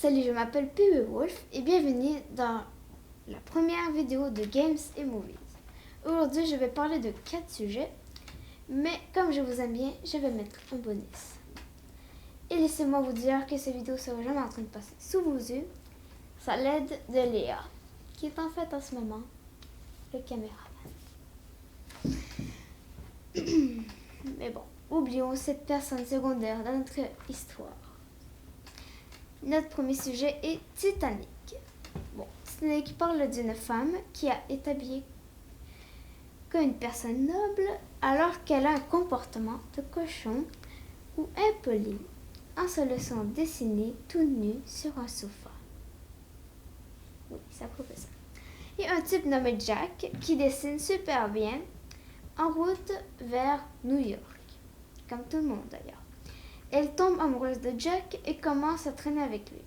Salut, je m'appelle PW Wolf et bienvenue dans la première vidéo de Games et Movies. Aujourd'hui, je vais parler de 4 sujets, mais comme je vous aime bien, je vais mettre un bonus. Et laissez-moi vous dire que cette vidéo sera jamais en train de passer sous vos yeux, ça l'aide de Léa, qui est en fait en ce moment le caméraman. Mais bon, oublions cette personne secondaire dans notre histoire. Notre premier sujet est Titanic. Bon, Titanic parle d'une femme qui a établi comme une personne noble alors qu'elle a un comportement de cochon ou impoli en se laissant dessiner tout nu sur un sofa. Oui, ça prouve ça. Et un type nommé Jack qui dessine super bien en route vers New York, comme tout le monde d'ailleurs. Elle tombe amoureuse de Jack et commence à traîner avec lui.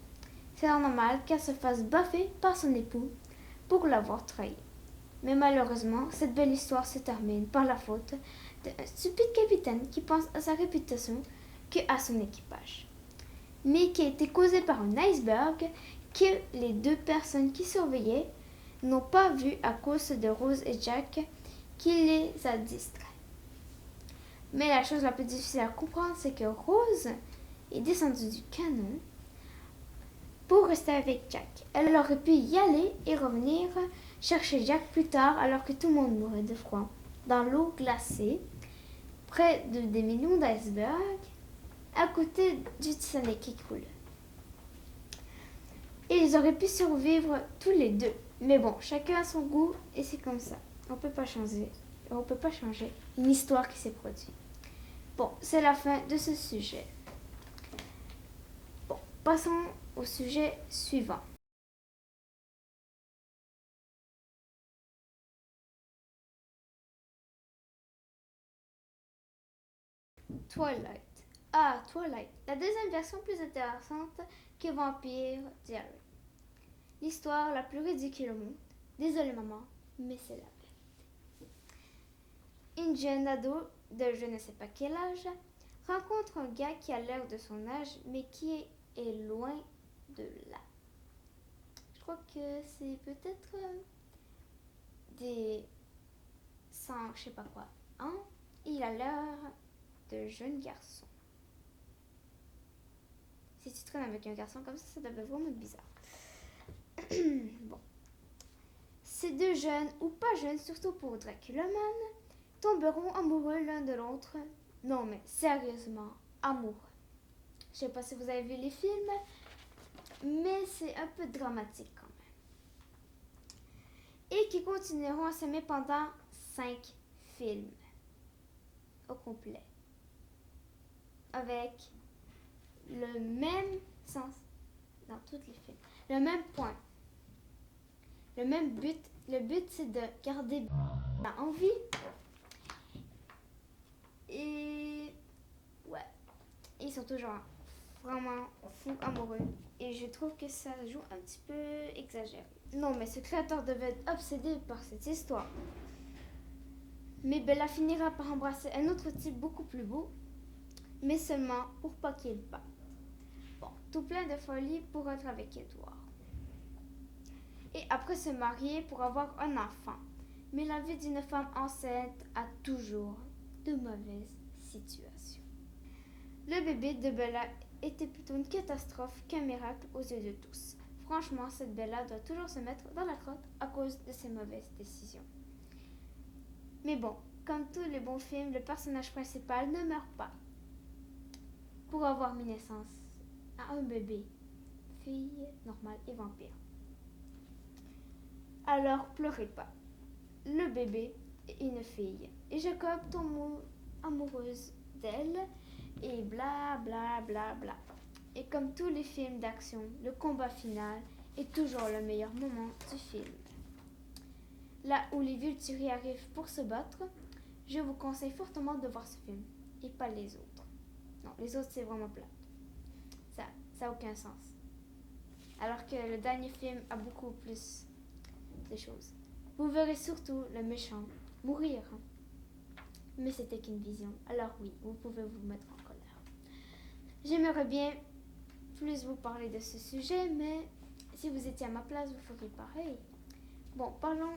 C'est normal qu'elle se fasse baffer par son époux pour l'avoir trahi. Mais malheureusement, cette belle histoire se termine par la faute d'un stupide capitaine qui pense à sa réputation qu'à son équipage. Mais qui a été causée par un iceberg que les deux personnes qui surveillaient n'ont pas vu à cause de Rose et Jack qui les a distraits. Mais la chose la plus difficile à comprendre, c'est que Rose est descendue du canon pour rester avec Jack. Elle aurait pu y aller et revenir chercher Jack plus tard alors que tout le monde mourait de froid, dans l'eau glacée, près de des millions d'icebergs, à côté du Titanic qui coule. Et ils auraient pu survivre tous les deux. Mais bon, chacun a son goût et c'est comme ça. On peut pas changer une histoire qui s'est produite. Bon, c'est la fin de ce sujet. Bon, passons au sujet suivant. Twilight. Ah, Twilight. La deuxième version plus intéressante que Vampire Diary. L'histoire la plus ridicule au monde. Désolée maman, mais c'est la vérité. Une jeune ado de je ne sais pas quel âge rencontre un gars qui a l'air de son âge mais qui est loin de là. Je crois que c'est peut-être des 100, je sais pas quoi, ans. Il a l'air de jeune garçon. Si tu traînes avec un garçon comme ça devait vraiment être bizarre. Bon. Ces deux jeunes, ou pas jeunes, surtout pour Draculaman, tomberont amoureux l'un de l'autre. Non mais sérieusement, amoureux. Je sais pas si vous avez vu les films, mais c'est un peu dramatique quand même. Et qui continueront à s'aimer pendant 5 films au complet. Avec le même sens dans tous les films. Le même point. Le même but. Le but, c'est de garder en vie. Et ouais, ils sont toujours vraiment fous amoureux. Et je trouve que ça joue un petit peu exagéré. Non, mais ce créateur devait être obsédé par cette histoire. Mais Bella finira par embrasser un autre type beaucoup plus beau, mais seulement pour pas qu'il parte. Bon, tout plein de folie pour être avec Edward. Et après se marier pour avoir un enfant. Mais la vie d'une femme enceinte a toujours de mauvaises situations. Le bébé de Bella était plutôt une catastrophe qu'un miracle aux yeux de tous. Franchement, cette Bella doit toujours se mettre dans la crotte à cause de ses mauvaises décisions. Mais bon, comme tous les bons films, le personnage principal ne meurt pas pour avoir mis naissance à un bébé, fille normale et vampire. Alors pleurez pas. Le bébé est une fille et Jacob tombe amoureuse d'elle et bla bla bla bla. Et comme tous les films d'action, le combat final est toujours le meilleur moment du film. Là où les Vulturi arrivent pour se battre, je vous conseille fortement de voir ce film et pas les autres. Non, les autres c'est vraiment plat. Ça n'a aucun sens. Alors que le dernier film a beaucoup plus de choses. Vous verrez surtout le méchant mourir. Mais c'était qu'une vision. Alors oui, vous pouvez vous mettre en colère. J'aimerais bien plus vous parler de ce sujet, mais si vous étiez à ma place, vous feriez pareil. Bon, parlons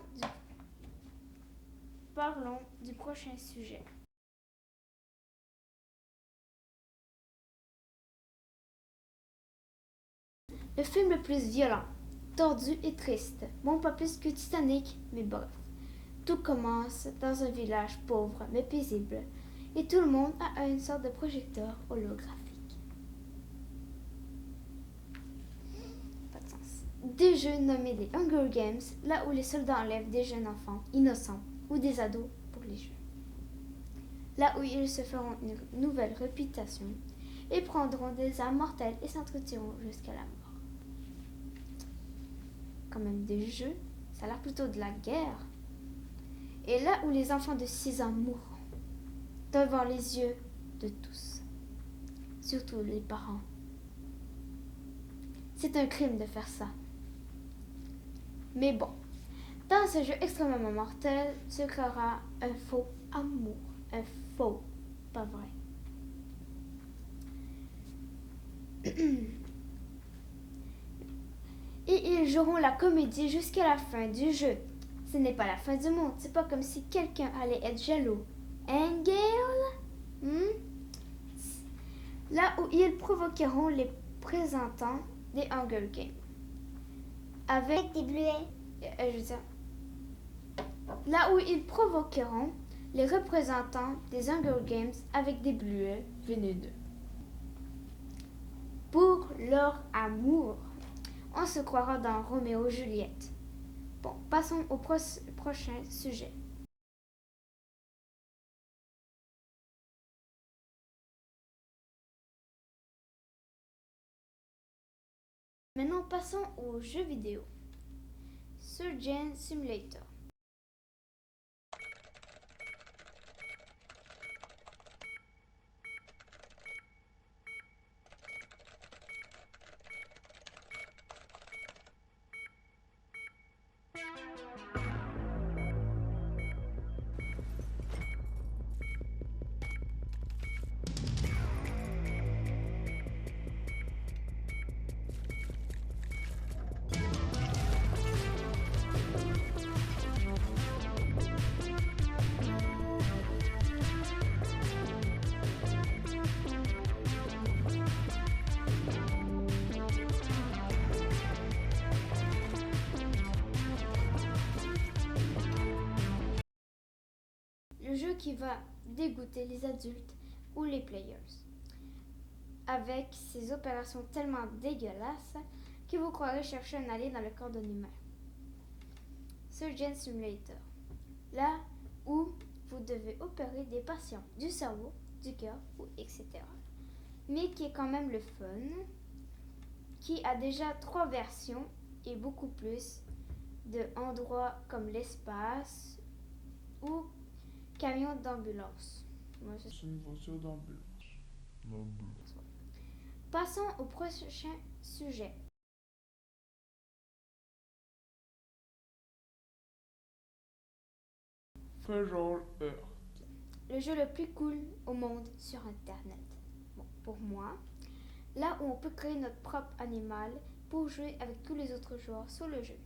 du prochain sujet. Le film le plus violent, tordu et triste. Bon, pas plus que Titanic, mais bref. Tout commence dans un village pauvre mais paisible, et tout le monde a une sorte de projecteur holographique. Pas de sens. Des jeux nommés les Hunger Games, là où les soldats enlèvent des jeunes enfants innocents ou des ados pour les jeux. Là où ils se feront une nouvelle réputation et prendront des armes mortelles et s'entretueront jusqu'à la mort. Quand même des jeux, ça a l'air plutôt de la guerre. Et là où les enfants de 6 ans mourront, devant les yeux de tous, surtout les parents. C'est un crime de faire ça. Mais bon, dans ce jeu extrêmement mortel se créera un faux amour. Un faux, pas vrai. Et ils joueront la comédie jusqu'à la fin du jeu. Ce n'est pas la fin du monde, c'est pas comme si quelqu'un allait être jaloux. Hein, Gail? Là où ils provoqueront les représentants des Hunger Games. Avec des bleuets. Là où ils provoqueront les représentants des Hunger Games avec des bleuets vénéneux. Pour leur amour. On se croira dans Roméo et Juliette. Bon, passons au prochain sujet. Maintenant, passons aux jeux vidéo. Surgeon Simulator. Le jeu qui va dégoûter les adultes ou les players. Avec ses opérations tellement dégueulasses que vous croirez chercher un allié dans le corps d'un humain. Surgeon Simulator. Là où vous devez opérer des patients du cerveau, du cœur, etc. Mais qui est quand même le fun, qui a déjà 3 versions et beaucoup plus d'endroits comme l'espace ou camion d'ambulance. C'est une voiture d'ambulance. Passons au prochain sujet. Fait genre Earth. Le jeu le plus cool au monde sur Internet. Bon, pour moi, là où on peut créer notre propre animal pour jouer avec tous les autres joueurs sur le jeu.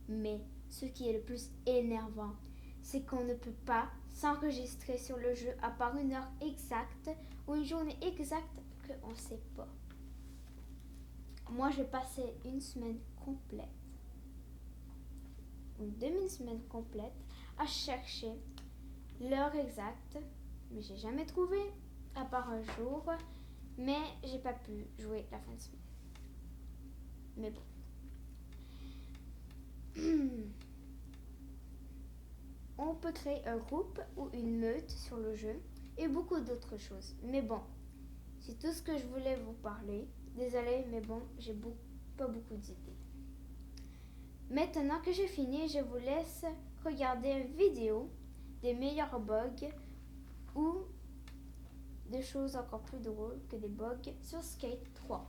Mais ce qui est le plus énervant, c'est qu'on ne peut pas s'enregistrer sur le jeu à part une heure exacte ou une journée exacte qu'on ne sait pas. Moi, j'ai passé une semaine complète, une demi-semaine complète, à chercher l'heure exacte, mais j'ai jamais trouvé, à part un jour, mais j'ai pas pu jouer la fin de semaine. Mais bon. On peut créer un groupe ou une meute sur le jeu et beaucoup d'autres choses. Mais bon, c'est tout ce que je voulais vous parler. Désolée, mais bon, j'ai pas beaucoup d'idées. Maintenant que j'ai fini, je vous laisse regarder une vidéo des meilleurs bugs ou des choses encore plus drôles que des bugs sur Skate 3.